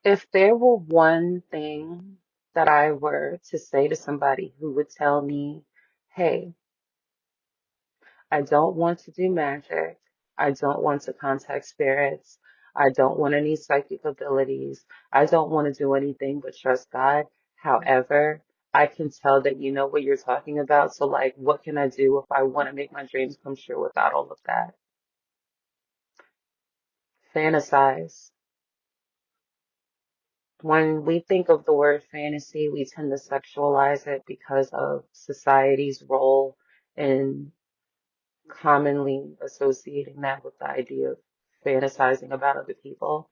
If there were one thing that I were to say to somebody who would tell me, hey, I don't want to do magic. I don't want to contact spirits. I don't want any psychic abilities. I don't want to do anything but trust God. However, I can tell that you know what you're talking about. So, like, what can I do if I want to make my dreams come true without all of that? Fantasize. When we think of the word fantasy, we tend to sexualize it because of society's role in commonly associating that with the idea of fantasizing about other people.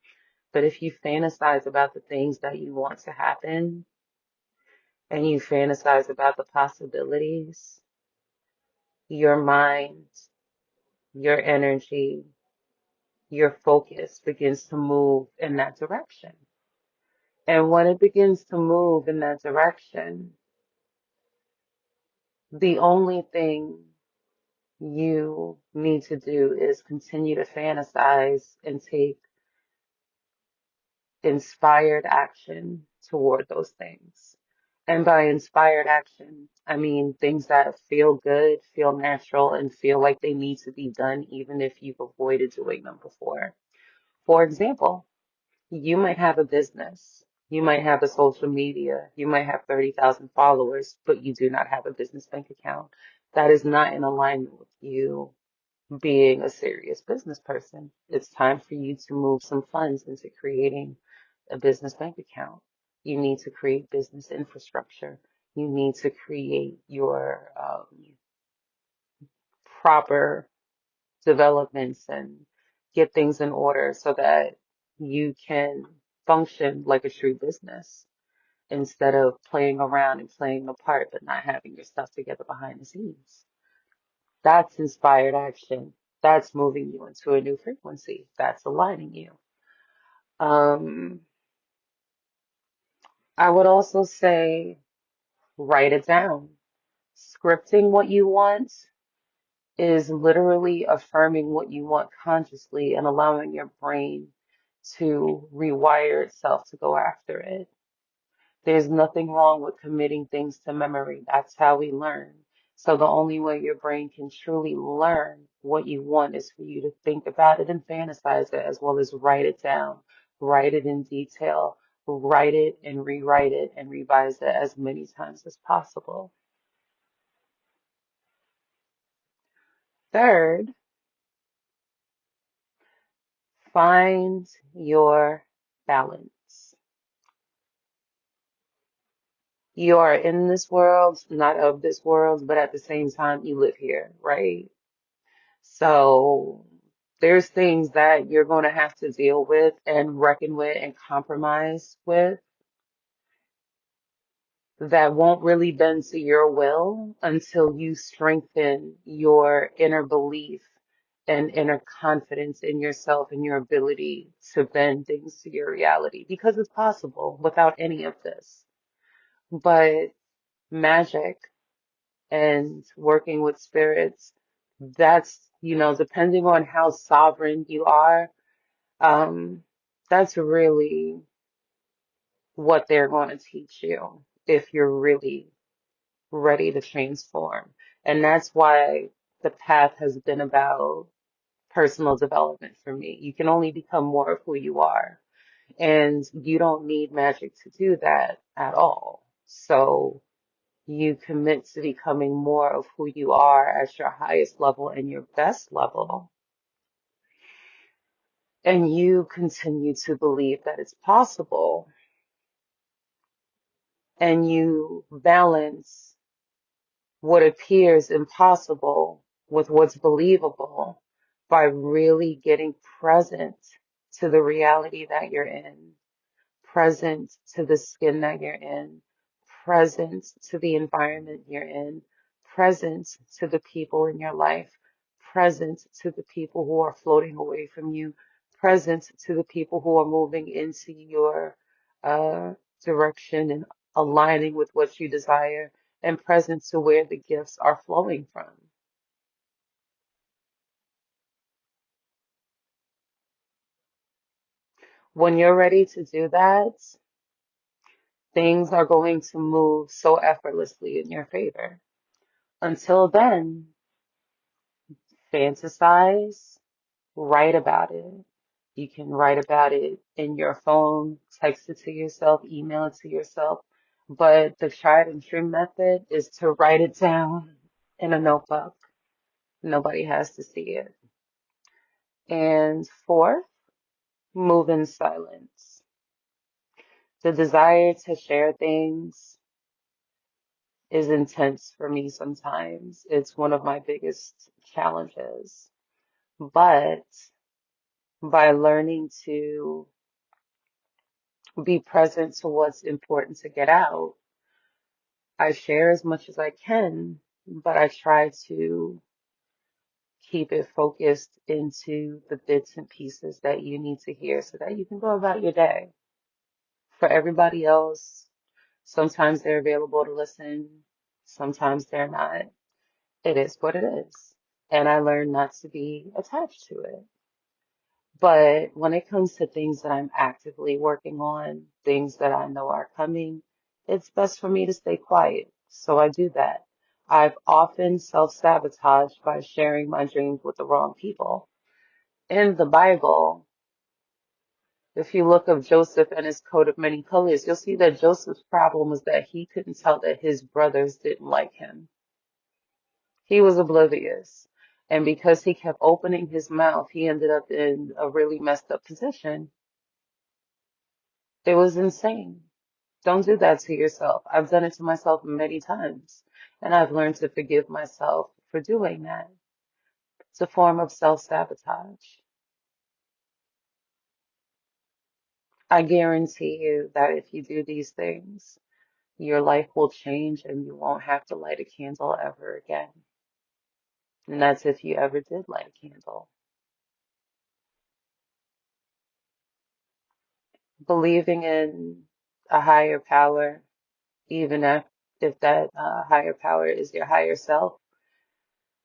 But if you fantasize about the things that you want to happen and you fantasize about the possibilities, your mind, your energy, your focus begins to move in that direction. And when it begins to move in that direction, the only thing you need to do is continue to fantasize and take inspired action toward those things. And by inspired action, I mean things that feel good, feel natural, and feel like they need to be done even if you've avoided doing them before. For example, you might have a business, you might have a social media, you might have 30,000 followers, but you do not have a business bank account. That is not in alignment with you being a serious business person. It's time for you to move some funds into creating a business bank account. You need to create business infrastructure. You need to create your proper developments and get things in order so that you can function like a true business instead of playing around and playing a part but not having your stuff together behind the scenes. That's inspired action. That's moving you into a new frequency. That's aligning you. Um, I would also say write it down. Scripting what you want is literally affirming what you want consciously and allowing your brain to rewire itself to go after it. There's nothing wrong with committing things to memory. That's how we learn. So the only way your brain can truly learn what you want is for you to think about it and fantasize it as well as write it down, write it in detail, write it and rewrite it and revise it as many times as possible. Third, find your balance. You are in this world, not of this world, but at the same time, you live here, right? So there's things that you're going to have to deal with and reckon with and compromise with that won't really bend to your will until you strengthen your inner belief and inner confidence in yourself and your ability to bend things to your reality because it's possible without any of this. But magic and working with spirits, that's, depending on how sovereign you are, um, that's really what they're going to teach you if you're really ready to transform. And that's why the path has been about personal development for me. You can only become more of who you are, and you don't need magic to do that at all. So you commit to becoming more of who you are at your highest level and your best level. And you continue to believe that it's possible, and you balance what appears impossible with what's believable by really getting present to the reality that you're in, present to the skin that you're in, present to the environment you're in, present to the people in your life, present to the people who are floating away from you, present to the people who are moving into your uh, direction and aligning with what you desire, and present to where the gifts are flowing from. When you're ready to do that, things are going to move so effortlessly in your favor. Until then, fantasize, write about it. You can write about it in your phone, text it to yourself, email it to yourself. But the tried and true method is to write it down in a notebook. Nobody has to see it. And fourth, move in silence. The desire to share things is intense for me sometimes. It's one of my biggest challenges. But by learning to be present to what's important to get out, I share as much as I can, but I try to keep it focused into the bits and pieces that you need to hear so that you can go about your day. For everybody else, sometimes they're available to listen, sometimes they're not. It is what it is. And I learned not to be attached to it. But when it comes to things that I'm actively working on, things that I know are coming, it's best for me to stay quiet. So I do that. I've often self-sabotaged by sharing my dreams with the wrong people. In the Bible, if you look up Joseph and his coat of many colors, you'll see that Joseph's problem was that he couldn't tell that his brothers didn't like him. He was oblivious. And because he kept opening his mouth, he ended up in a really messed up position. It was insane. Don't do that to yourself. I've done it to myself many times, and I've learned to forgive myself for doing that. It's a form of self-sabotage. I guarantee you that if you do these things, your life will change and you won't have to light a candle ever again. And that's if you ever did light a candle. Believing in a higher power, even if that higher power is your higher self,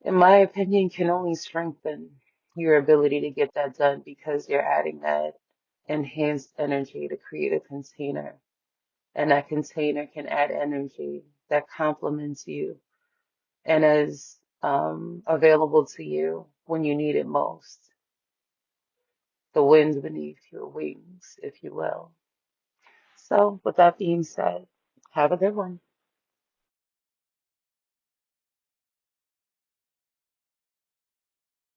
in my opinion, can only strengthen your ability to get that done because you're adding that enhanced energy to create a container. And that container can add energy that complements you and is available to you when you need it most. The wind beneath your wings, if you will. So, with that being said, have a good one.